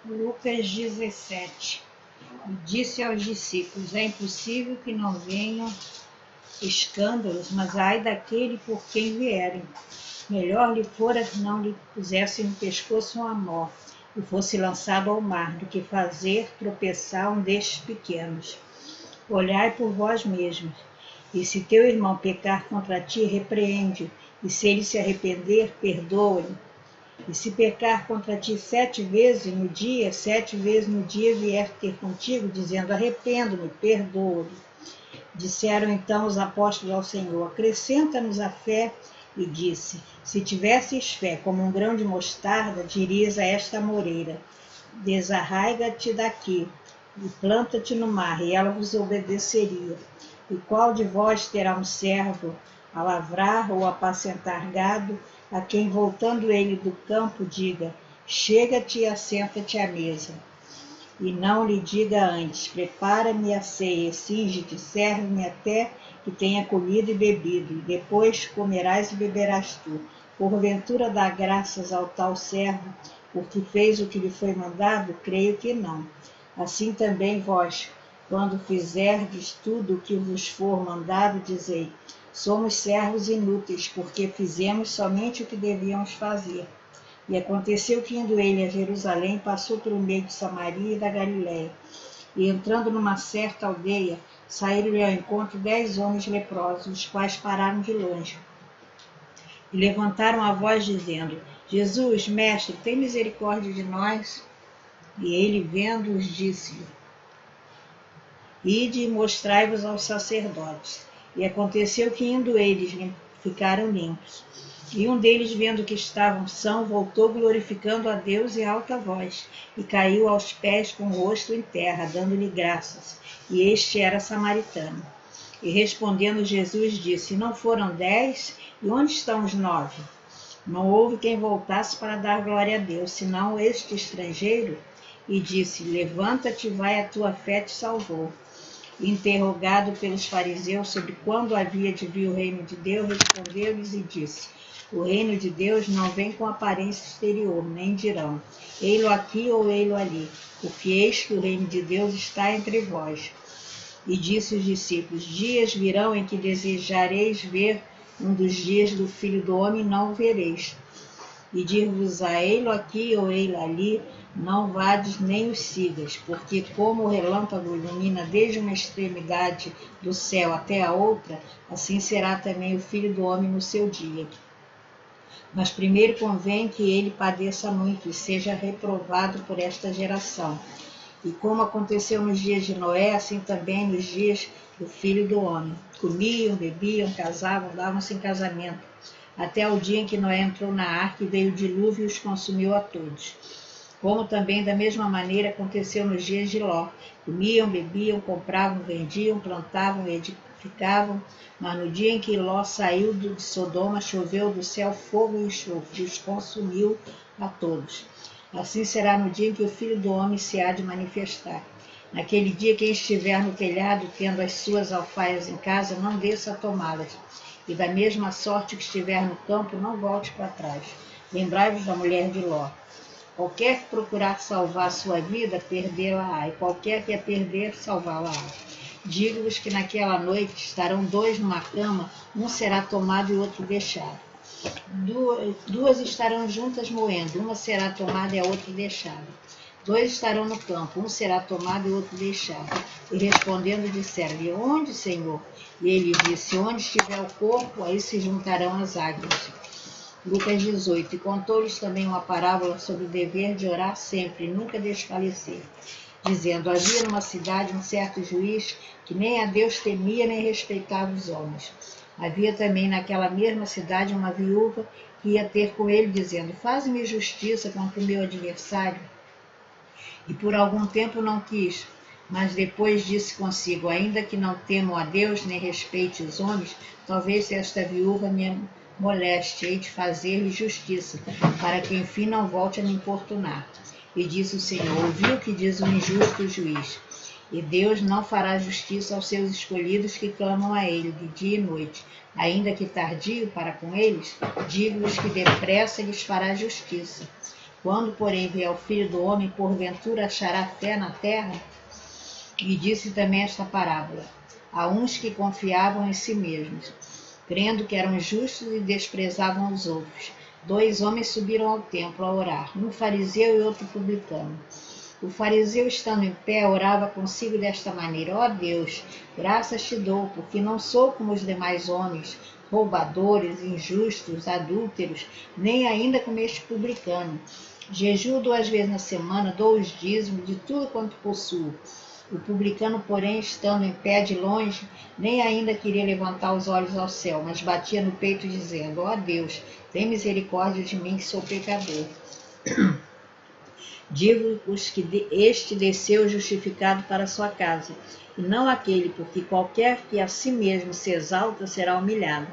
Lucas 17. E disse aos discípulos: é impossível que não venham escândalos, mas ai daquele por quem vierem. Melhor lhe fora que não lhe pusessem no pescoço uma mó e fosse lançado ao mar, do que fazer tropeçar um destes pequenos. Olhai por vós mesmos, e se teu irmão pecar contra ti, repreende-o, e se ele se arrepender, perdoa-lhe. E se pecar contra ti 7 vezes no dia, 7 vezes no dia vier ter contigo, dizendo: arrependo-me, perdoa-lhe. Disseram então os apóstolos ao Senhor: acrescenta-nos a fé. E disse: se tivesses fé como um grão de mostarda, dirias a esta amoreira: desarraiga-te daqui e planta-te no mar, e ela vos obedeceria. E qual de vós terá um servo a lavrar ou apacentar gado, a quem, voltando ele do campo, diga: chega-te e assenta-te à mesa? E não lhe diga antes: prepara-me a ceia, cinge-te, serve-me até que tenha comido e bebido, e depois comerás e beberás tu. Porventura dá graças ao tal servo, porque fez o que lhe foi mandado? Creio que não. Assim também vós, quando fizerdes tudo o que vos for mandado, dizei: somos servos inúteis, porque fizemos somente o que devíamos fazer. E aconteceu que, indo ele a Jerusalém, passou pelo meio de Samaria e da Galiléia. E entrando numa certa aldeia, saíram-lhe ao encontro 10 homens leprosos, os quais pararam de longe. E levantaram a voz, dizendo: Jesus, mestre, tem misericórdia de nós. E ele, vendo-os, disse-lhe: ide e mostrai-vos aos sacerdotes. E aconteceu que, indo eles, ficaram limpos. E um deles, vendo que estavam sãos, voltou glorificando a Deus em alta voz, e caiu aos pés com o rosto em terra, dando-lhe graças. E este era samaritano. E respondendo Jesus, disse: não foram 10? E onde estão os 9? Não houve quem voltasse para dar glória a Deus, senão este estrangeiro. E disse: levanta-te, vai, a tua fé te salvou. Interrogado pelos fariseus sobre quando havia de vir o reino de Deus, respondeu-lhes e disse: o reino de Deus não vem com aparência exterior, nem dirão: ei-lo aqui ou ei-lo ali, porque eis que o reino de Deus está entre vós. E disse os discípulos: dias virão em que desejareis ver um dos dias do Filho do Homem, não o vereis. E dir-vos-á: ei-lo aqui ou ei-lo ali, não vades nem os sigas, porque como o relâmpago ilumina desde uma extremidade do céu até a outra, assim será também o Filho do Homem no seu dia. Mas primeiro convém que ele padeça muito e seja reprovado por esta geração. E como aconteceu nos dias de Noé, assim também nos dias do Filho do Homem. Comiam, bebiam, casavam, davam-se em casamento, até o dia em que Noé entrou na arca e veio o dilúvio e os consumiu a todos. Como também da mesma maneira aconteceu nos dias de Ló. Comiam, bebiam, compravam, vendiam, plantavam, edificavam, mas no dia em que Ló saiu de Sodoma, choveu do céu fogo e enxofre, e os consumiu a todos. Assim será no dia em que o Filho do Homem se há de manifestar. Naquele dia, quem estiver no telhado, tendo as suas alfaias em casa, não desça a tomá-las. E da mesma sorte que estiver no campo, não volte para trás. Lembrai-vos da mulher de Ló. Qualquer que procurar salvar a sua vida, perdê-la-á, e qualquer que a perder, salvá-la-á. Digo-vos que naquela noite estarão 2 numa cama, um será tomado e outro deixado. Duas estarão juntas moendo, uma será tomada e a outra deixada. 2 estarão no campo, um será tomado e outro deixado. E respondendo disseram-lhe: onde, Senhor? E ele disse: onde estiver o corpo, aí se juntarão as águas. Lucas 18. E contou-lhes também uma parábola sobre o dever de orar sempre, e nunca desfalecer, dizendo: havia numa cidade um certo juiz que nem a Deus temia nem respeitava os homens. Havia também naquela mesma cidade uma viúva que ia ter com ele, dizendo: faze-me justiça contra o meu adversário. E por algum tempo não quis, mas depois disse consigo: ainda que não temo a Deus nem respeite os homens, talvez esta viúva me moleste, hei de fazer-lhe justiça, para que enfim não volte a me importunar. E disse o Senhor: ouviu o que diz o injusto juiz. E Deus não fará justiça aos seus escolhidos que clamam a ele de dia e noite, ainda que tardio para com eles, digo-vos que depressa lhes fará justiça. Quando, porém, vier o Filho do Homem, porventura achará fé na terra? E disse também esta parábola: a uns que confiavam em si mesmos, crendo que eram justos e desprezavam os outros. 2 homens subiram ao templo a orar, um fariseu e outro publicano. O fariseu, estando em pé, orava consigo desta maneira: ó Deus, graças te dou, porque não sou como os demais homens, roubadores, injustos, adúlteros, nem ainda como este publicano. Jejuo 2 vezes na semana, dou os dízimos de tudo quanto possuo. O publicano, porém, estando em pé de longe, nem ainda queria levantar os olhos ao céu, mas batia no peito, dizendo: ó Deus, tem misericórdia de mim, que sou pecador. Digo-vos que este desceu justificado para sua casa, e não aquele, porque qualquer que a si mesmo se exalta será humilhado,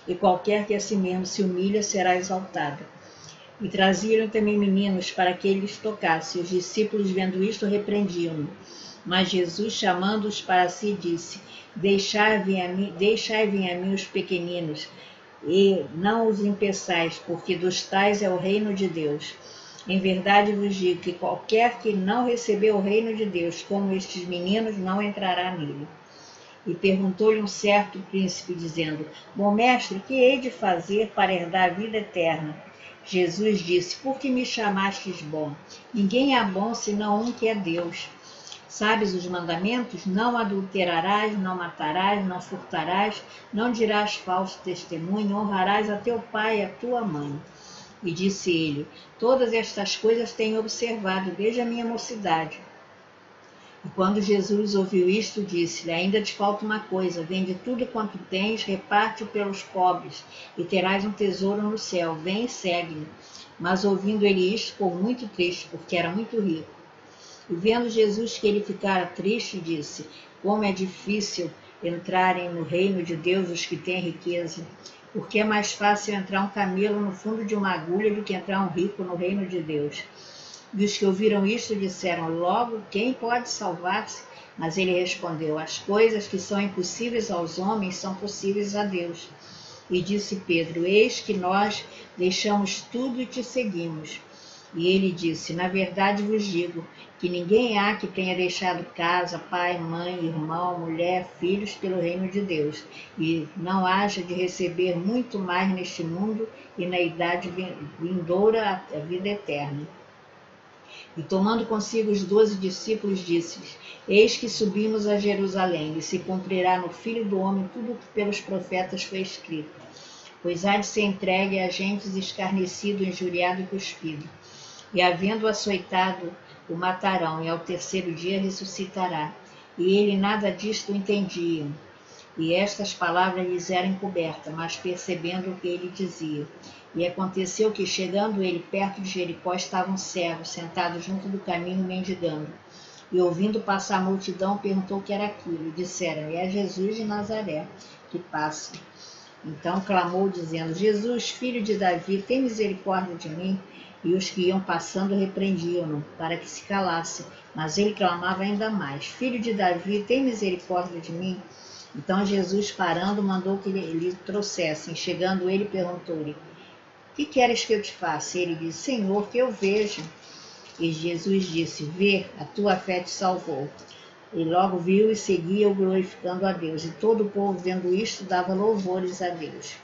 e qualquer que a si mesmo se humilha será exaltado. E traziam também meninos para que ele os tocasse. Os discípulos, vendo isto, repreendiam-no. Mas Jesus, chamando-os para si, disse: deixai vir a mim os pequeninos, e não os impeçais, porque dos tais é o reino de Deus. Em verdade vos digo que qualquer que não receber o reino de Deus, como estes meninos, não entrará nele. E perguntou-lhe um certo príncipe, dizendo: bom mestre, que hei de fazer para herdar a vida eterna? Jesus disse: por que me chamastes bom? Ninguém é bom senão um, que é Deus. Sabes os mandamentos? Não adulterarás, não matarás, não furtarás, não dirás falso testemunho, honrarás a teu pai e a tua mãe. E disse ele: todas estas coisas tenho observado desde a minha mocidade. E quando Jesus ouviu isto, disse-lhe: ainda te falta uma coisa, vende tudo quanto tens, reparte-o pelos pobres, e terás um tesouro no céu. Vem e segue-me. Mas ouvindo ele isto, ficou muito triste, porque era muito rico. E vendo Jesus que ele ficara triste, disse: como é difícil entrarem no reino de Deus os que têm riqueza, porque é mais fácil entrar um camelo no fundo de uma agulha do que entrar um rico no reino de Deus. E os que ouviram isto disseram: logo, quem pode salvar-se? Mas ele respondeu: as coisas que são impossíveis aos homens são possíveis a Deus. E disse Pedro: eis que nós deixamos tudo e te seguimos. E ele disse: na verdade vos digo que ninguém há que tenha deixado casa, pai, mãe, irmão, mulher, filhos, pelo reino de Deus, e não haja de receber muito mais neste mundo e na idade vindoura a vida eterna. E tomando consigo os 12 discípulos, disse-lhes: eis que subimos a Jerusalém, e se cumprirá no Filho do Homem tudo o que pelos profetas foi escrito. Pois há de ser entregue a gentes, escarnecido, injuriado e cuspido. E havendo açoitado, o matarão, e ao 3º dia ressuscitará. E ele nada disto entendiam. E estas palavras lhes eram encobertas, mas percebendo o que ele dizia. E aconteceu que, chegando ele perto de Jericó, estava um servo sentado junto do caminho, mendigando. E ouvindo passar a multidão, perguntou o que era aquilo. E disseram: é Jesus de Nazaré, que passa. Então clamou, dizendo: Jesus, filho de Davi, tem misericórdia de mim. E os que iam passando repreendiam-no, para que se calasse. Mas ele clamava ainda mais: filho de Davi, tem misericórdia de mim. Então Jesus, parando, mandou que lhe trouxessem. Chegando ele, perguntou-lhe: que queres que eu te faça? Ele disse: Senhor, que eu veja. E Jesus disse: vê, a tua fé te salvou. E logo viu e seguia-o, glorificando a Deus. E todo o povo, vendo isto, dava louvores a Deus.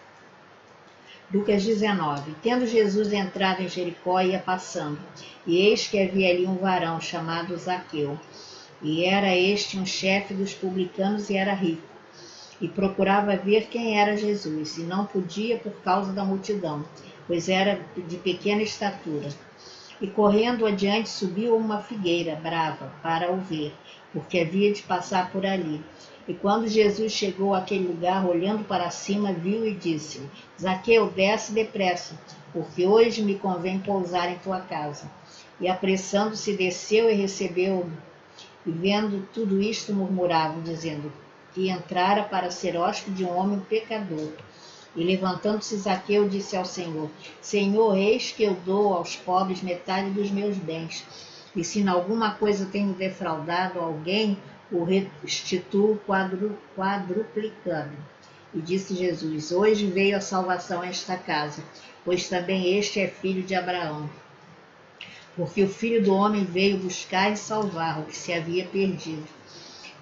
Lucas 19. Tendo Jesus entrado em Jericó, ia passando. E eis que havia ali um varão chamado Zaqueu. E era este um chefe dos publicanos e era rico. E procurava ver quem era Jesus, e não podia por causa da multidão, pois era de pequena estatura. E correndo adiante subiu a uma figueira brava para o ver, porque havia de passar por ali. E quando Jesus chegou àquele lugar, olhando para cima, viu e disse-lhe: Zaqueu, desce depressa, porque hoje me convém pousar em tua casa. E apressando-se, desceu e recebeu-o. E vendo tudo isto, murmuravam, dizendo que entrara para ser hóspede de um homem pecador. E levantando-se Zaqueu, disse ao Senhor: Senhor, eis que eu dou aos pobres metade dos meus bens. E se em alguma coisa tenho defraudado alguém, o restituo quadruplicando. E disse Jesus: Hoje veio a salvação a esta casa, pois também este é filho de Abraão. porque o Filho do Homem veio buscar e salvar o que se havia perdido.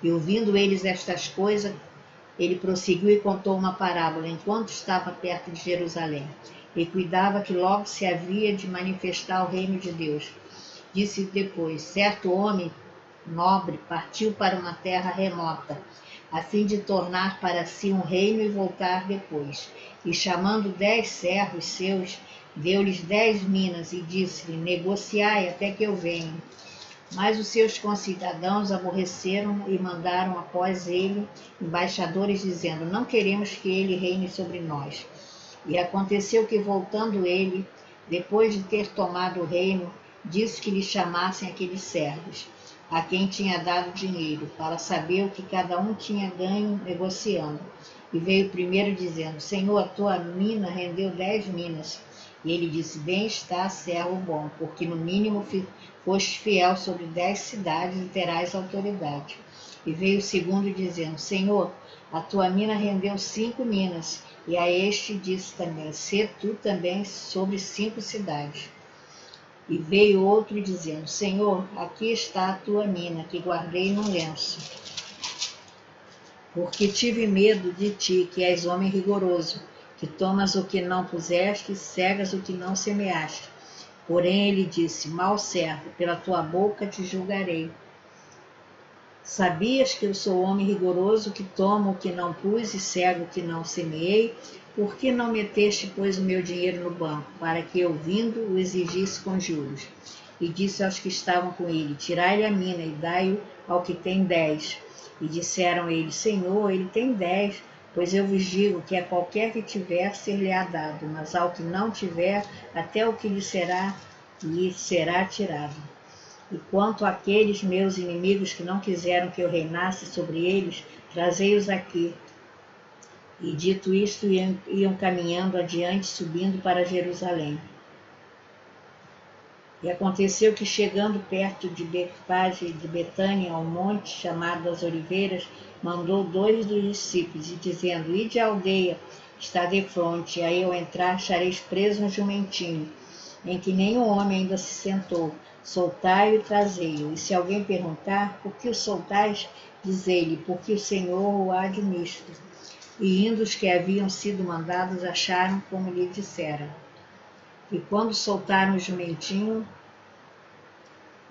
E ouvindo eles estas coisas, ele prosseguiu e contou uma parábola enquanto estava perto de Jerusalém, e cuidava que logo se havia de manifestar o reino de Deus. Disse depois: certo homem nobre partiu para uma terra remota, a fim de tornar para si um reino e voltar depois. E chamando 10 servos seus, deu-lhes 10 minas e disse-lhe: negociai até que eu venha. Mas os seus concidadãos aborreceram e mandaram após ele embaixadores, dizendo: não queremos que ele reine sobre nós. E aconteceu que, voltando ele, depois de ter tomado o reino, disse que lhe chamassem aqueles servos, a quem tinha dado dinheiro, para saber o que cada um tinha ganho negociando. E veio primeiro dizendo: Senhor, a tua mina rendeu 10 minas. E ele disse: bem está, servo bom, porque no mínimo foste fiel sobre 10 cidades e terás autoridade. E veio o segundo dizendo: Senhor, a tua mina rendeu 5 minas. E a este disse também: sê tu também sobre 5 cidades. E veio outro dizendo: Senhor, aqui está a tua mina, que guardei num lenço, porque tive medo de ti, que és homem rigoroso, que tomas o que não puseste e cegas o que não semeaste. Porém ele disse: mau servo, pela tua boca te julgarei. Sabias que eu sou homem rigoroso, que tomo o que não pus e cego o que não semeei? Por que não meteste, pois, o meu dinheiro no banco, para que eu, vindo, o exigisse com juros? E disse aos que estavam com ele: tirai-lhe a mina e dai-o ao que tem 10. E disseram eles: Senhor, ele tem 10. Pois eu vos digo que a qualquer que tiver, ser-lhe-á dado, mas ao que não tiver, até o que lhe será tirado. E quanto àqueles meus inimigos que não quiseram que eu reinasse sobre eles, trazei-os aqui. E dito isto, iam caminhando adiante, subindo para Jerusalém. E aconteceu que, chegando perto de Betfage de Betânia, ao monte chamado das Oliveiras, mandou 2 dos discípulos, e dizendo: ide à aldeia, está defronte, e aí ao entrar achareis preso um jumentinho, em que nenhum homem ainda se sentou. Soltai-o e trazei-o. E se alguém perguntar: por que o soltais? Dizei-lhe: porque o Senhor o há de misto. E indo os que haviam sido mandados, acharam como lhe disseram. E quando soltaram o jumentinho,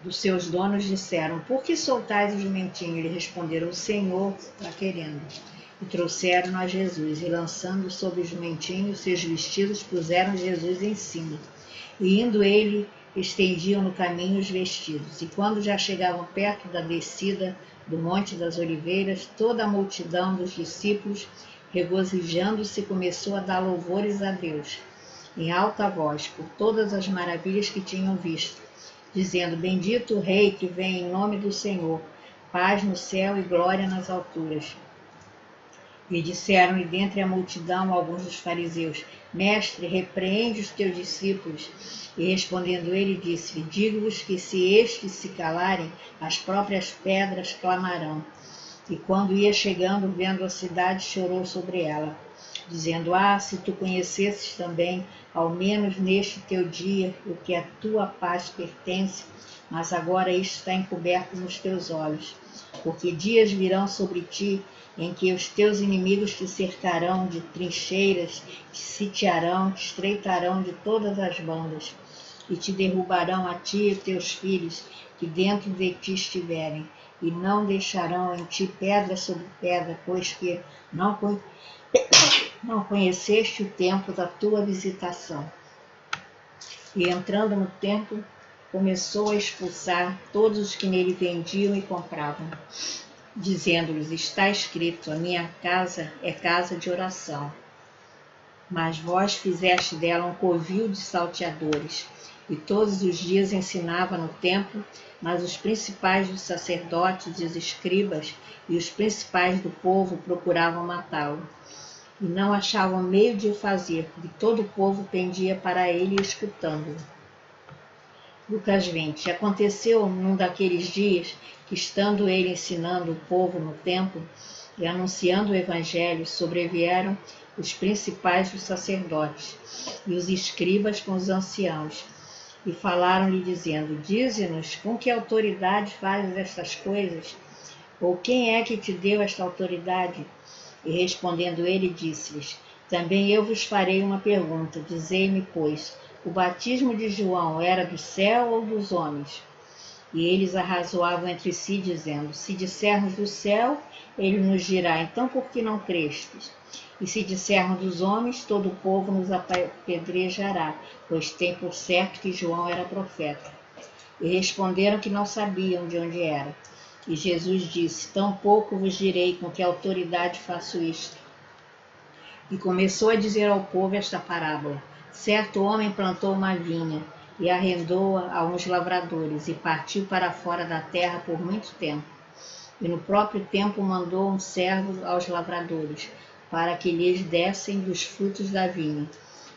dos seus donos disseram: por que soltais o jumentinho? Eles responderam: o Senhor está querendo. E trouxeram-no a Jesus, e lançando sobre o jumentinho os seus vestidos, puseram Jesus em cima. E indo ele, estendiam no caminho os vestidos. E quando já chegavam perto da descida do Monte das Oliveiras, toda a multidão dos discípulos, regozijando-se, começou a dar louvores a Deus, em alta voz, por todas as maravilhas que tinham visto, dizendo: bendito o Rei que vem em nome do Senhor, paz no céu e glória nas alturas. E disseram-lhe dentre a multidão alguns dos fariseus: mestre, repreende os teus discípulos. E respondendo ele, disse-lhe: digo-vos que se estes se calarem, as próprias pedras clamarão. E quando ia chegando, vendo a cidade, chorou sobre ela, dizendo: ah, se tu conhecesses também, ao menos neste teu dia, o que a tua paz pertence, mas agora isto está encoberto nos teus olhos. Porque dias virão sobre ti, em que os teus inimigos te cercarão de trincheiras, te sitiarão, te estreitarão de todas as bandas, e te derrubarão a ti e teus filhos, que dentro de ti estiverem, e não deixarão em ti pedra sobre pedra, pois que não conheceste o tempo da tua visitação. E entrando no templo, começou a expulsar todos os que nele vendiam e compravam, dizendo-lhes: está escrito, a minha casa é casa de oração. Mas vós fizeste dela um covil de salteadores. E todos os dias ensinava no templo, mas os principais dos sacerdotes e os escribas e os principais do povo procuravam matá-lo. E não achavam meio de o fazer, porque todo o povo pendia para ele, escutando-o. Lucas 20. Aconteceu num daqueles dias que, estando ele ensinando o povo no templo e anunciando o evangelho, sobrevieram os principais dos sacerdotes e os escribas com os anciãos, E falaram-lhe, dizendo: Dize-nos, com que autoridade fazes estas coisas? Ou quem é que te deu esta autoridade? E respondendo ele, disse-lhes: Também eu vos farei uma pergunta. Dizei-me, pois, o batismo de João era do céu ou dos homens? E eles arrazoavam entre si, dizendo: Se dissermos do céu, ele nos dirá: Então por que não crestes? E se dissermos dos homens, todo o povo nos apedrejará, pois tem por certo que João era profeta. E responderam que não sabiam de onde era. E Jesus disse: Tampouco vos direi com que autoridade faço isto. E começou a dizer ao povo esta parábola: Certo homem plantou uma vinha, e arrendou-a a uns lavradores, e partiu para fora da terra por muito tempo. E no próprio tempo mandou um servo aos lavradores, para que lhes dessem dos frutos da vinha.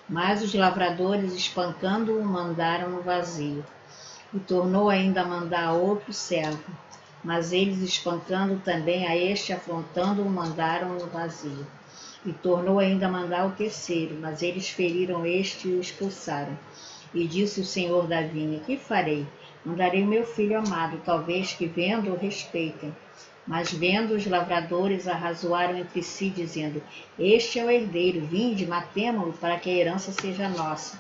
Mas os lavradores, espancando-o, mandaram-no vazio. E tornou ainda a mandar outro servo. Mas eles, espancando também a este, afrontando-o, mandaram-no vazio. E tornou ainda a mandar o terceiro, mas eles feriram este e o expulsaram. E disse o senhor da vinha: Que farei? Mandarei meu filho amado, talvez que vendo o respeitem. Mas vendo os lavradores, arrazoaram entre si, dizendo: Este é o herdeiro, vinde, matemo-lo, para que a herança seja nossa.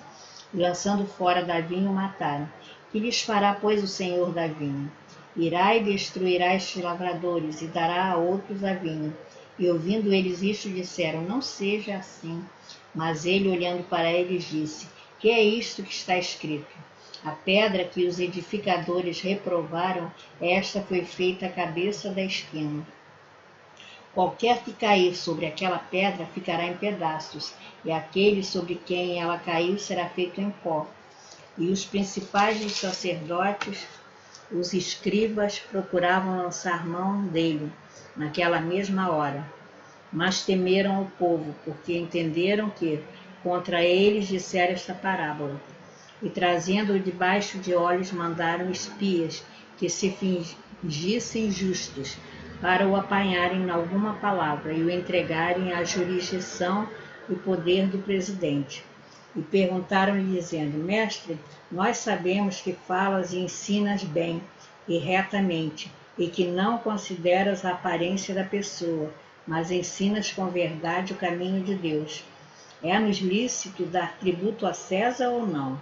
E lançando fora da vinha, o mataram. Que lhes fará, pois, o senhor da vinha? Irá e destruirá estes lavradores, e dará a outros a vinha. E ouvindo eles isto, disseram: Não seja assim. Mas ele, olhando para eles, disse: Que é isto que está escrito? A pedra que os edificadores reprovaram, esta foi feita a cabeça da esquina. Qualquer que cair sobre aquela pedra ficará em pedaços, e aquele sobre quem ela caiu será feito em pó. E os principais dos sacerdotes, os escribas, procuravam lançar mão dele naquela mesma hora. Mas temeram o povo, porque entenderam que contra eles dissera esta parábola. E trazendo-o debaixo de olhos, mandaram espias que se fingissem justos, para o apanharem em alguma palavra e o entregarem à jurisdição e poder do presidente. E perguntaram-lhe, dizendo: Mestre, nós sabemos que falas e ensinas bem e retamente, e que não consideras a aparência da pessoa, mas ensinas com verdade o caminho de Deus. É-nos lícito dar tributo a César ou não?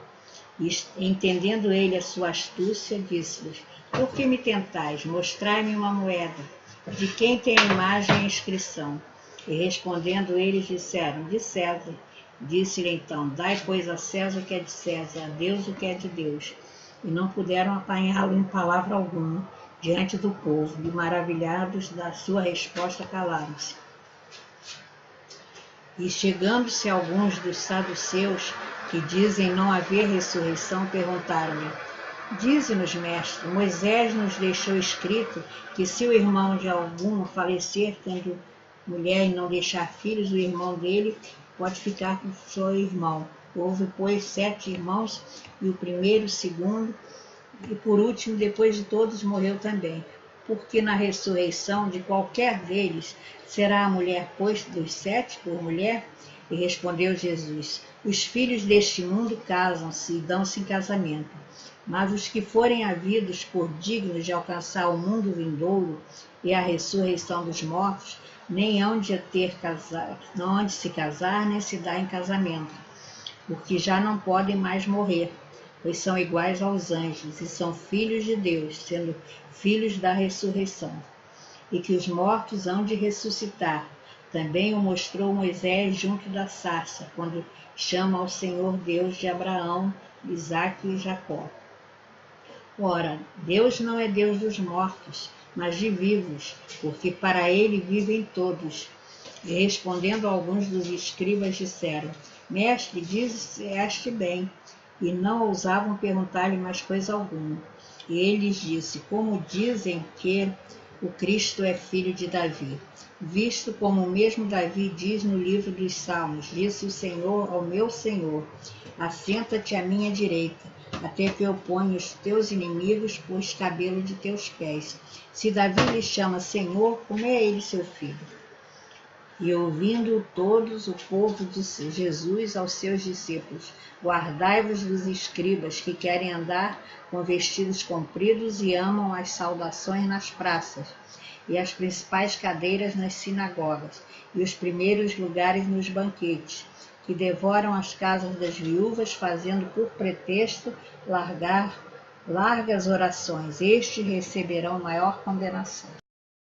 E, entendendo ele a sua astúcia, disse-lhes: Por que me tentais? Mostrai-me uma moeda. De quem tem a imagem e a inscrição? E respondendo eles, disseram: De César. Disse-lhe então: Dai, pois, a César o que é de César, a Deus o que é de Deus. E não puderam apanhá-lo em palavra alguma diante do povo, e maravilhados da sua resposta, calaram-se. E chegando-se alguns dos saduceus, que dizem não haver ressurreição, perguntaram-lhe: Dize-nos, mestre, Moisés nos deixou escrito que se o irmão de algum falecer tendo mulher e não deixar filhos, o irmão dele pode ficar com seu irmão. Houve, pois, 7 irmãos, e o primeiro, o segundo, e por último, depois de todos, morreu também. Porque na ressurreição de qualquer deles será a mulher posta dos 7 por mulher? E respondeu Jesus: Os filhos deste mundo casam-se e dão-se em casamento, mas os que forem havidos por dignos de alcançar o mundo vindouro e a ressurreição dos mortos, nem hão de se casar, nem se dar em casamento, porque já não podem mais morrer, pois são iguais aos anjos e são filhos de Deus, sendo filhos da ressurreição. E que os mortos hão de ressuscitar. Também o mostrou Moisés junto da sarça, quando chama ao Senhor Deus de Abraão, Isaque e Jacó. Ora, Deus não é Deus dos mortos, mas de vivos, porque para ele vivem todos. E respondendo alguns dos escribas, disseram: Mestre, disseste bem. E não ousavam perguntar-lhe mais coisa alguma. E ele lhes disse: Como dizem que o Cristo é filho de Davi? Visto como o mesmo Davi diz no livro dos Salmos: Disse o Senhor ao meu Senhor: Assenta-te à minha direita, até que eu ponha os teus inimigos por escabelo de teus pés. Se Davi lhe chama Senhor, como é ele seu filho? E ouvindo todos, o povo disse Jesus aos seus discípulos: Guardai-vos dos escribas, que querem andar com vestidos compridos e amam as saudações nas praças, e as principais cadeiras nas sinagogas, e os primeiros lugares nos banquetes, que devoram as casas das viúvas, fazendo por pretexto largas orações. Estes receberão maior condenação.